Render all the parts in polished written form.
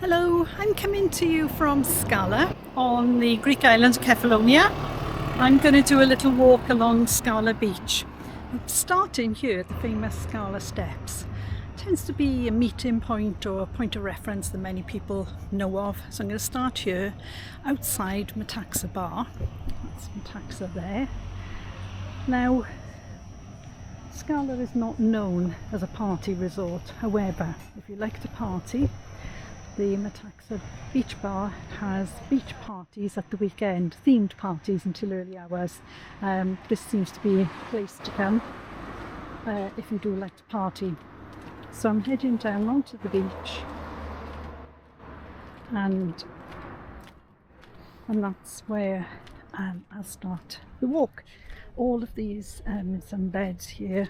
Hello, I'm coming to you from Skala on the Greek island of Kefalonia. I'm going to do a little walk along Skala Beach. I'm starting here at the famous Skala Steps. It tends to be a meeting point or a point of reference that many people know of. So I'm going to start here outside Metaxa Bar. That's Metaxa there. Now, Skala is not known as a party resort. However, if you like to party, the Metaxa Beach Bar has beach parties at the weekend, themed parties until early hours. This seems to be a place to come if you do like to party. So I'm heading down onto the beach and that's where I'll start the walk. All of these sunbeds here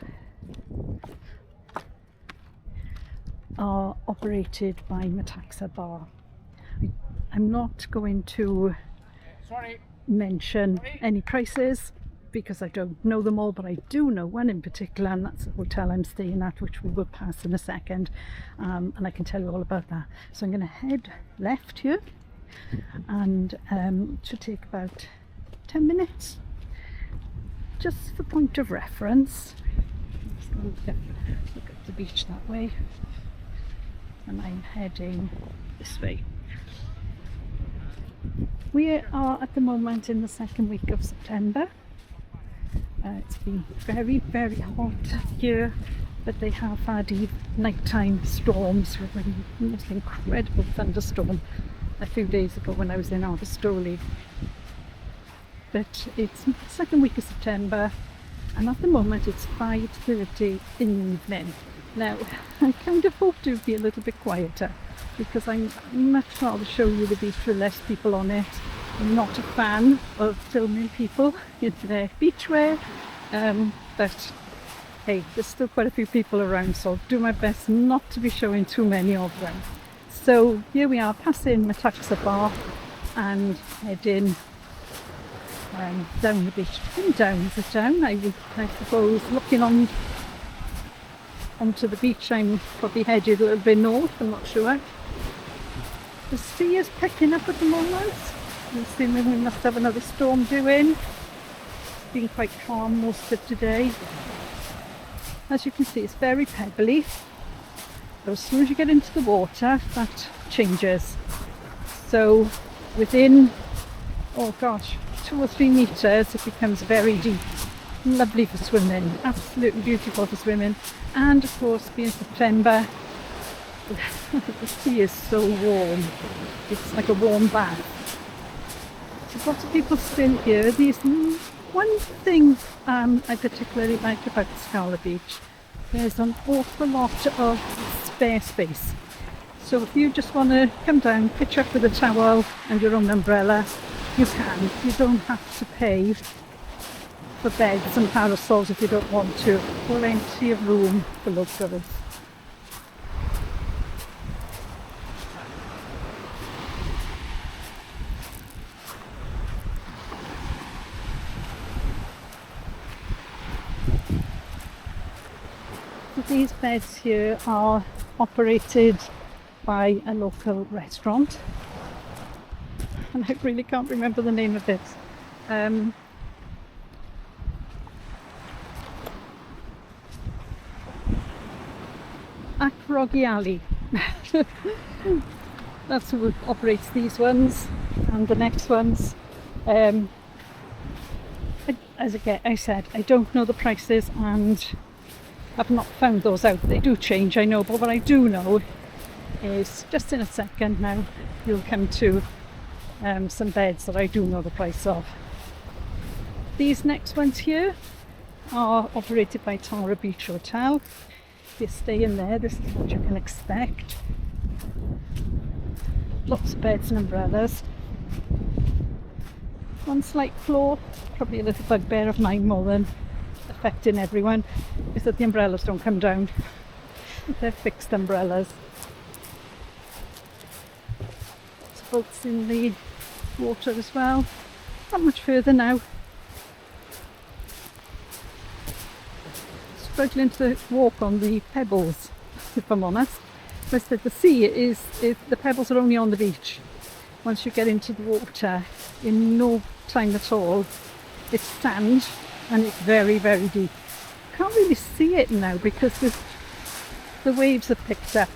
are operated by Metaxa Bar. I'm not going to mention any prices because I don't know them all, but I do know one in particular, and that's the hotel I'm staying at, which we will pass in a second, and I can tell you all about that. So I'm going to head left here, and it should take about 10 minutes. Just for point of reference, look at the beach that way, and I'm heading this way. We are at the moment in the second week of September. It's been very, very hot here, but they have had nighttime storms with a most incredible thunderstorm a few days ago when I was in Akrogiali. But it's the second week of September, and at the moment it's 5:30 in the evening. Now, I kind of hoped it would be a little bit quieter because I'm much rather show you the beach with less people on it. I'm not a fan of filming people in their beachwear, but hey, there's still quite a few people around, so I'll do my best not to be showing too many of them. So here we are, passing Metaxa Bar and heading down the beach. Is it down? I suppose looking onto the beach, I'm probably headed a little bit north, I'm not sure. The sea is picking up at the moment. I'm assuming we must have another storm due in. It's been quite calm most of today. As you can see, it's very pebbly. So as soon as you get into the water, that changes. So within, 2 or 3 meters, it becomes very deep. Lovely for swimming, absolutely beautiful for swimming. And of course, being September, the sea is so warm. It's like a warm bath. So lots of people still here. One thing I particularly like about Skala Beach, there's an awful lot of spare space. So if you just want to come down, pitch up with a towel and your own umbrella, you can. You don't have to pay for beds and parasols if you don't want to. Plenty of room for locals. So these beds here are operated by a local restaurant, and I really can't remember the name of it. Akrogiali. That's who operates these ones, and the next ones. As I said, I don't know the prices and I've not found those out. They do change, I know, but what I do know is just in a second now you'll come to some beds that I do know the price of. These next ones here are operated by Skala Beach Hotel. If you stay in there, this is what you can expect. Lots of beds and umbrellas. One slight flaw, probably a little bugbear of mine more than affecting everyone, is that the umbrellas don't come down. They're fixed umbrellas. There's boats in the water as well. Not much further now. Struggling to walk on the pebbles, if I'm honest. I said the sea is the pebbles are only on the beach. Once you get into the water, in no time at all, it's sand and it's very, very deep. Can't really see it now because the waves have picked up.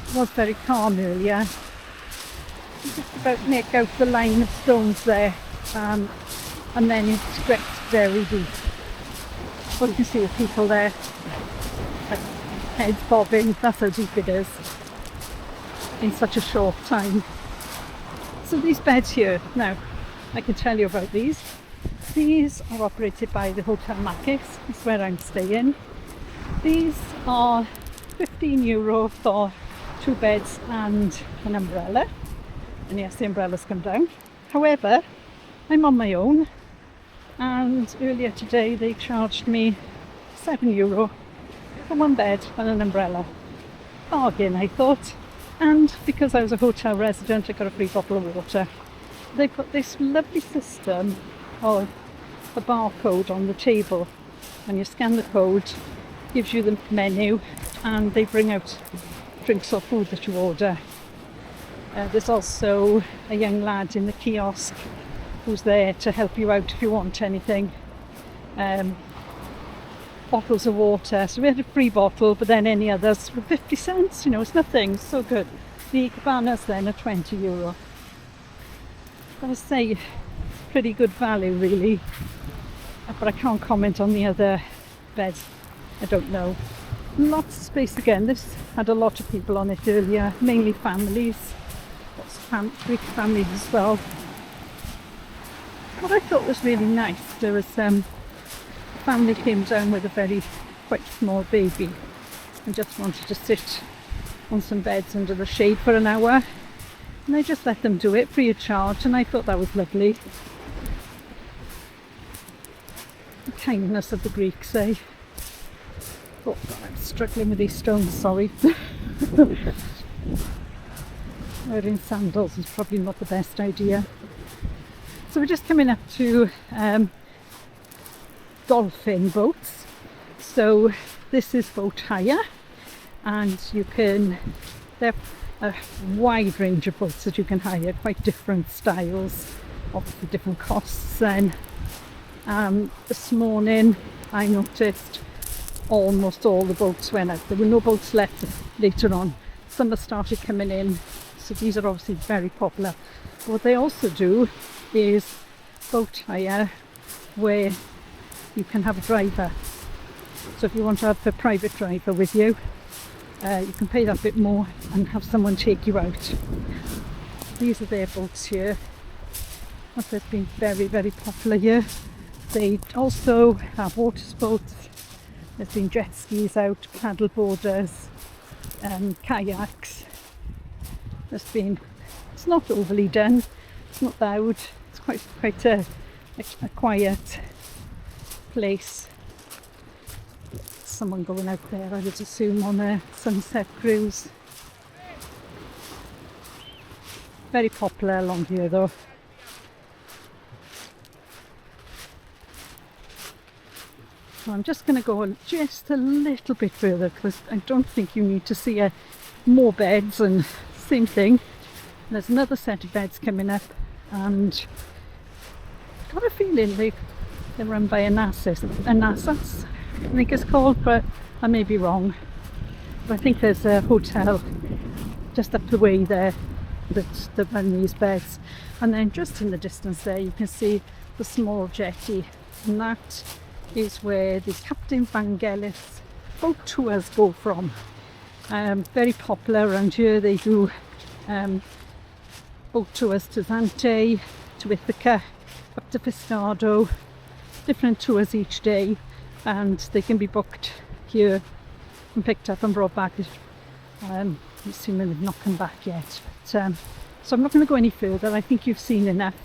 It was very calm earlier. You just about make out the line of stones there, and then it gets very deep. Well, you can see the people there, heads bobbing. That's how deep it is in such a short time. So these beds here, now I can tell you about these. These are operated by the Hotel Makis, it's where I'm staying. These are €15 for 2 beds and an umbrella. And yes, the umbrellas come down. However, I'm on my own, and earlier today they charged me €7 for 1 bed and an umbrella. Bargain, I thought. And because I was a hotel resident, I got a free bottle of water. They've got this lovely system of a barcode on the table, and you scan the code, gives you the menu, and they bring out drinks or food that you order. There's also a young lad in the kiosk who's there to help you out if you want anything. Bottles of water, so we had a free bottle, but then any others were 50 cents, you know, it's nothing, it's so good. The cabanas then are €20. Gotta say, pretty good value really, but I can't comment on the other beds, I don't know. Lots of space again. This had a lot of people on it earlier, mainly families, lots of Greek families as well. What I thought was really nice, there was a family came down with a quite small baby and just wanted to sit on some beds under the shade for an hour, and I just let them do it free of charge, and I thought that was lovely. The kindness of the Greeks, eh? Oh God, I'm struggling with these stones, sorry. Wearing sandals is probably not the best idea. So we're just coming up to Dolphin boats. So this is boat hire, and there are a wide range of boats that you can hire, quite different styles, obviously different costs. Then this morning I noticed almost all the boats went out. There were no boats left later on. Some have started coming in, so these are obviously very popular. What they also do is boat hire where you can have a driver. So if you want to have a private driver with you, you can pay that bit more and have someone take you out. These are their boats here. They've been very, very popular here. They also have water sports. There's been jet skis out, paddle boarders, kayaks. It's not overly done, it's not loud, it's quite a quiet place. Someone going out there, I would assume, on a sunset cruise. Very popular along here though. So I'm just going to go just a little bit further because I don't think you need to see more beds, and same thing. There's another set of beds coming up, and I've got a feeling they're run by Anasas, I think it's called, but I may be wrong. But I think there's a hotel just up the way there that run these beds, and then just in the distance there you can see the small jetty, and that is where the Captain Vangelis boat tours go from. Very popular around here. They do boat tours to Zante, to Ithaca, up to Fiscardo, different tours each day, and they can be booked here and picked up and brought back. Assuming they've not come back yet. But, so I'm not going to go any further. I think you've seen enough.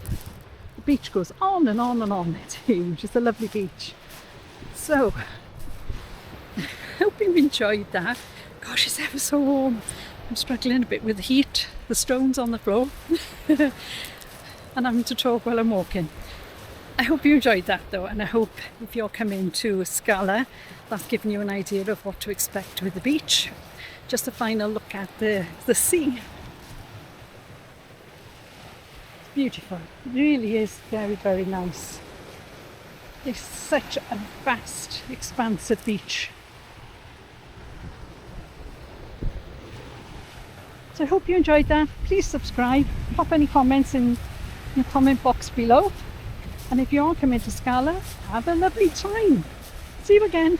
The beach goes on and on and on. It's huge. It's a lovely beach. So, I hope you've enjoyed that. Gosh, it's ever so warm. I'm struggling a bit with the heat, the stones on the floor, and having to talk while I'm walking. I hope you enjoyed that though, and I hope if you're coming to Skala, that's given you an idea of what to expect with the beach. just a final look at the sea. It's beautiful. It really is very, very nice. It's such a vast, expansive beach. So I hope you enjoyed that. Please subscribe, pop any comments in the comment box below. And if you are coming to Skala, have a lovely time. See you again.